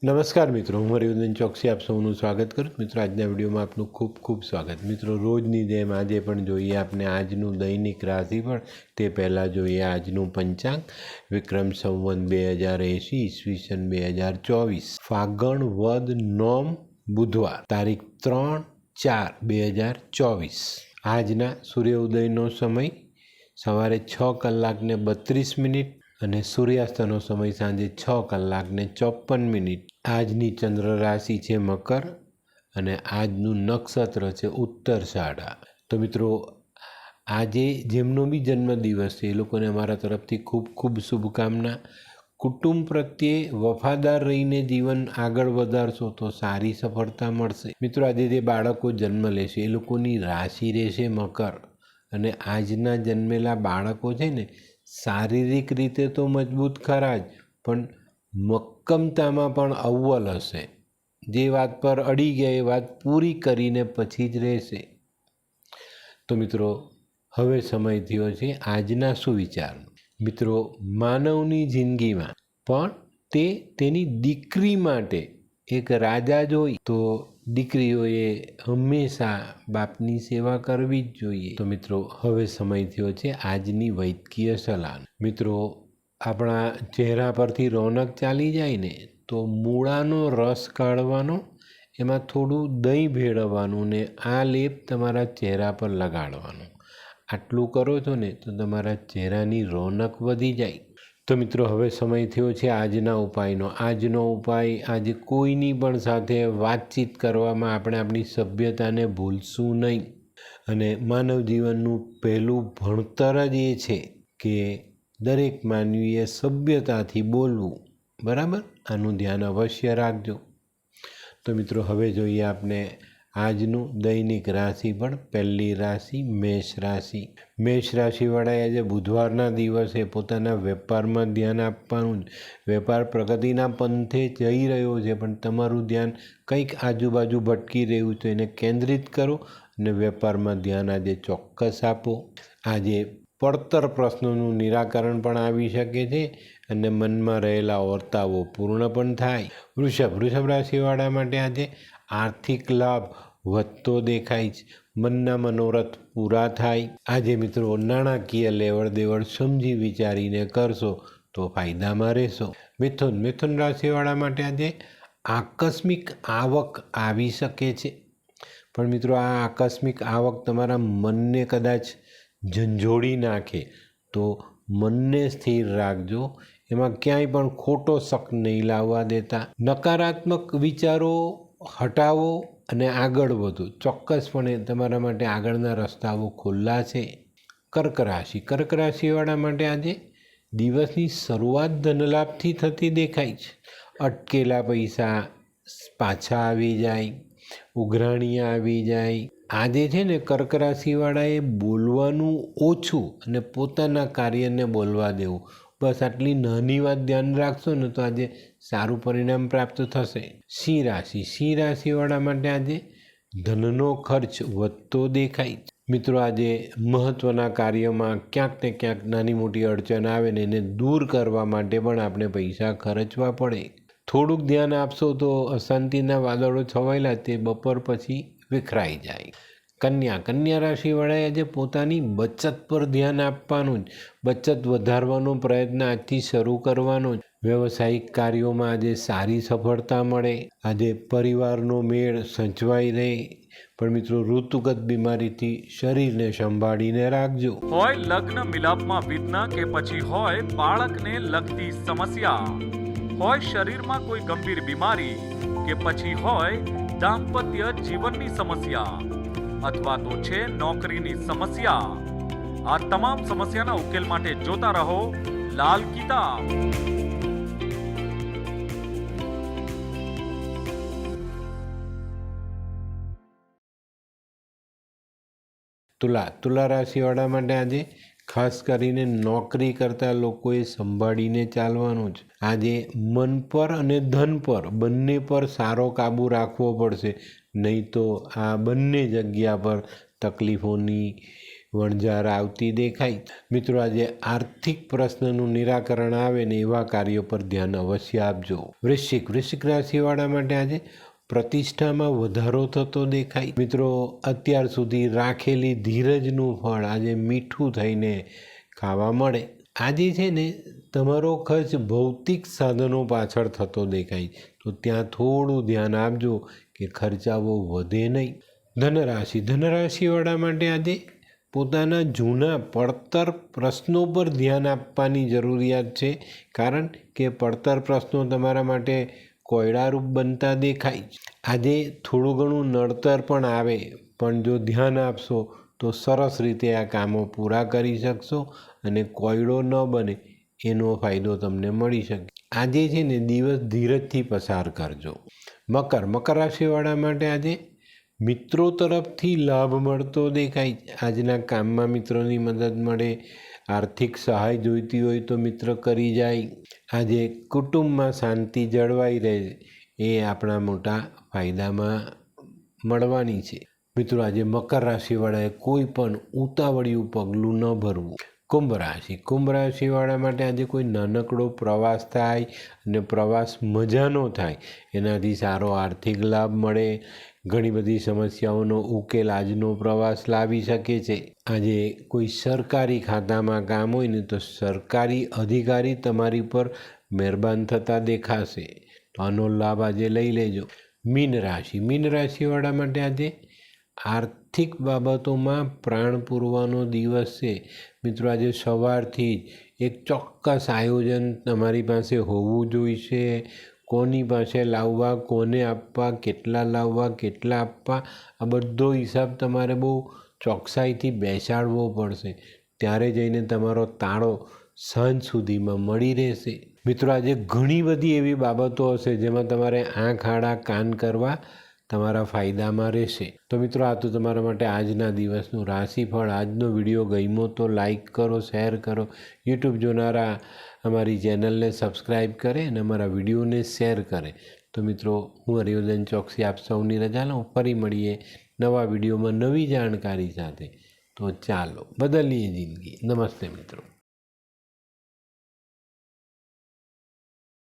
નમસ્કાર મિત્રો, હું હરિવર્ધન ચોકસી આપ સૌનું સ્વાગત કરું મિત્રો। આજના વિડીયોમાં આપનું ખૂબ ખૂબ સ્વાગત મિત્રો। રોજની જેમ આજે પણ જોઈએ આપણે આજનું દૈનિક રાશિફળ। તે પહેલાં જોઈએ આજનું પંચાંગ। વિક્રમ સંવત 2080 ઈસવીસન 2024 ફાગણ વદ નોમ બુધવાર તારીખ 3/4/2024। આજના સૂર્ય ઉદયનો સમય સવારે 6 કલાકને 32 મિનિટ અને સૂર્યાસ્તનો સમય સાંજે 6 કલાકને 54 મિનિટ। આજની ચંદ્ર રાશિ છે મકર અને આજનું નક્ષત્ર છે ઉત્તરષાઢા। તો મિત્રો આજે જેમનો બી જન્મદિવસ છે એ લોકોને અમારા તરફથી ખૂબ ખૂબ શુભકામના। કુટુંબ પ્રત્યે વફાદાર રહીને જીવન આગળ વધારશો તો સારી સફળતા મળશે। મિત્રો આજે જે બાળકો જન્મ લેશે એ લોકોની રાશિ રહેશે મકર અને આજના જન્મેલા બાળકો છે ને શારીરિક રીતે તો મજબૂત ખરા જ પણ મક્કમતામાં પણ અવ્વલ હશે। જે વાત પર અડી ગયા એ વાત પૂરી કરીને પછી જ રહેશે। તો મિત્રો હવે સમય થયો છે આજના સુવિચારનો। મિત્રો માનવની જિંદગીમાં પણ તે તેની દીકરી માટે એક રાજા જ હોય તો દીકરીઓએ હંમેશા બાપની સેવા કરવી જ જોઈએ। તો મિત્રો હવે સમય થયો છે આજની વૈદ્યકીય સલાહ। મિત્રો આપણા ચહેરા પરથી રોનક ચાલી જાય ને તો મૂળાનો રસ કાઢવાનો, એમાં થોડું દહીં ભેળવવાનું ને આ લેપ તમારા ચહેરા પર લગાડવાનો। આટલું કરો છો ને તો તમારા ચહેરાની રોનક વધી જાય। તો મિત્રો હવે સમય થયો છે આજના ઉપાયનો। આજનો ઉપાય આજે કોઈની પણ સાથે વાતચીત કરવામાં આપણે આપણી સભ્યતાને ભૂલશું નહીં અને માનવ જીવનનું પહેલું ભણતર જ એ છે કે દરેક માનવીએ સભ્યતાથી બોલવું, બરાબર? આનું ધ્યાન અવશ્ય રાખજો। તો મિત્રો હવે જોઈએ આપણે આજનું દૈનિક રાશિફળ। પહેલી રાશિ મેષ રાશિ। મેષ રાશિવાળાએ આજે બુધવારના દિવસે પોતાના વેપારમાં ધ્યાન આપવાનું। વેપાર પ્રગતિના પંથે જઈ રહ્યો છે પણ તમારું ધ્યાન કંઈક આજુબાજુ ભટકી રહ્યું છે, એને કેન્દ્રિત કરો અને વેપારમાં ધ્યાન આજે ચોક્કસ આપો। આજે પડતર પ્રશ્નોનું નિરાકરણ પણ આવી શકે છે અને મનમાં રહેલા વર્તાવો પૂર્ણ પણ થાય। વૃષભ રાશિવાળા માટે આજે આર્થિક લાભ વધતો દેખાય છે, મનના મનોરથ પૂરા થાય। આજે મિત્રો નાણાકીય લેવડ દેવડ સમજી વિચારીને કરશો તો ફાયદામાં રહેશો। મિથુન રાશિવાળા માટે આજે આકસ્મિક આવક આવી શકે છે પણ મિત્રો આ આકસ્મિક આવક તમારા મનને કદાચ ઝંઝોડી નાખે તો મનને સ્થિર રાખજો, એમાં ક્યાંય પણ ખોટો શક નહીં લાવવા દેતા। નકારાત્મક વિચારો હટાવો અને આગળ વધો, ચોક્કસપણે તમારા માટે આગળના રસ્તાઓ ખુલ્લા છે। કર્ક રાશિવાળા માટે આજે દિવસની શરૂઆત ધનલાભથી થતી દેખાય છે। અટકેલા પૈસા પાછા આવી જાય, ઉઘરાણી આવી જાય। આજે છે ને કર્ક રાશિવાળાએ બોલવાનું ઓછું અને પોતાના કાર્યને બોલવા દેવું। બસ આટલી નાની વાત ધ્યાન રાખશો ને તો આજે સારું પરિણામ પ્રાપ્ત થશે। સિંહ રાશિવાળા માટે આજે ધનનો ખર્ચ વધતો દેખાય। મિત્રો આજે મહત્ત્વના કાર્યમાં ક્યાંક ને ક્યાંક નાની મોટી અડચણ આવે ને એને દૂર કરવા માટે પણ આપણે પૈસા ખર્ચવા પડે। થોડુંક ધ્યાન આપશો તો અશાંતિના વાદળો છવાયેલા તે બપોર પછી વિખરાઈ જાય। કન્યા રાશિવાળાએ આજે પોતાની બચત પર ધ્યાન આપવાનું જ, બચત વધારવાનો પ્રયત્ન આજથી શરૂ કરવાનો જ। વ્યવસાયિક કાર્યોમાં આજે સારી સફળતા મળે। આજે પરિવારનો મેળ સચવાઈ રહે પણ મિત્રો ઋતુગત બીમારીથી શરીરને સંભાળીને રાખજો। હોય લગ્ન મિલાપમાં વિઘ્ન કે પછી હોય બાળકને લગતી સમસ્યા, હોય શરીરમાં કોઈ ગંભીર બીમારી કે પછી હોય દાંપત્ય જીવનની સમસ્યા અથવા તો છે નોકરીની સમસ્યા, આ તમામ સમસ્યાના ઉકેલ માટે જોતા રહો લાલ કિતાબ। તુલા રાશિવાળા માટે આજે ખાસ કરીને નોકરી કરતા લોકોએ સંભાળીને ચાલવાનું જ। આજે મન પર અને ધન પર બંને પર સારો કાબૂ રાખવો પડશે, નહીં તો આ બંને જગ્યા પર તકલીફોની વણઝાર આવતી દેખાય. મિત્રો, આજે આર્થિક પ્રશ્નનું નિરાકરણ આવે ને એવા કાર્યો પર ધ્યાન અવશ્ય આપજો. વૃશ્ચિક રાશિવાળા માટે આજે પ્રતિષ્ઠામાં વધારો થતો દેખાય. મિત્રો, અત્યાર સુધી રાખેલી ધીરજનું ફળ આજે મીઠું થઈને ખાવા મળે. આજે છે ને તમારો ખર્ચ ભૌતિક સાધનો પાછળ થતો દેખાય, તો ત્યાં થોડું ધ્યાન આપજો કે ખર્ચાઓ વધે નહીં. ધનરાશિવાળા માટે આજે પોતાના જૂના પડતર પ્રશ્નો પર ધ્યાન આપવાની જરૂરિયાત છે, કારણ કે પડતર પ્રશ્નો તમારા માટે કોયડારૂપ બનતા દેખાય. આજે થોડું ઘણું નડતર પણ આવે, પણ જો ધ્યાન આપશો તો સરસ રીતે આ કામો પૂરા કરી શકશો અને કોયડો ન બને એનો ફાયદો તમને મળી શકે. આજે છે ને દિવસ ધીરજથી પસાર કરજો. મકર રાશિવાળા માટે આજે મિત્રો તરફથી લાભ મળતો દેખાય. આજના કામમાં મિત્રોની મદદ મળે. આર્થિક સહાય જોઈતી હોય તો મિત્ર કરી જાય. આજે કુટુંબમાં શાંતિ જળવાઈ રહે, એ આપણા મોટા ફાયદામાં મળવાની છે. મિત્રો, આજે મકર રાશિવાળાએ કોઈ પણ ઉતાવળિયું પગલું ન ભરવું. કુંભ રાશિવાળા માટે આજે કોઈ નાનકડો પ્રવાસ થાય અને પ્રવાસ મજાનો થાય, એનાથી સારો આર્થિક લાભ મળે. ઘણી બધી સમસ્યાઓનો ઉકેલ આજનો પ્રવાસ લાવી શકે છે. આજે કોઈ સરકારી ખાતામાં કામ હોય ને તો સરકારી અધિકારી તમારી પર મહેરબાન થતા દેખાશે, તો આનો લાભ આજે લઈ લેજો. મીન રાશિવાળા માટે આજે આર્થિક બાબતોમાં પ્રાણ પૂરવાનો દિવસ છે. મિત્રો, આજે સવારથી જ એક ચોક્કસ આયોજન તમારી પાસે હોવું જોઈશે. કોની પાસે લાવવા, કોને આપવા, કેટલા લાવવા, કેટલા આપવા, આ બધો હિસાબ તમારે બહુ ચોકસાઈથી બેસાડવો પડશે. ત્યારે જઈને તમારો તાળો સાંજ સુધીમાં મળી રહેશે. મિત્રો, આજે ઘણી બધી એવી બાબતો હશે જેમાં તમારે આંખ આડા કાન કરવા તમારા ફાયદામાં રહેશે. તો મિત્રો, આ તો તમારા માટે આજના દિવસનું રાશિફળ. આજનો વિડીયો ગમ્યો તો લાઈક કરો, શેર કરો. યુટ્યુબ જોનારા અમારી ચેનલને સબસ્ક્રાઈબ કરે અને અમારા વિડીયોને શેર કરે. તો મિત્રો, હું હરિવર્ધન ચોકસી આપ સૌની રજા લઉં. ફરી મળીએ નવા વિડીયોમાં નવી જાણકારી સાથે. તો ચાલો બદલીએ જિંદગી. નમસ્તે મિત્રો.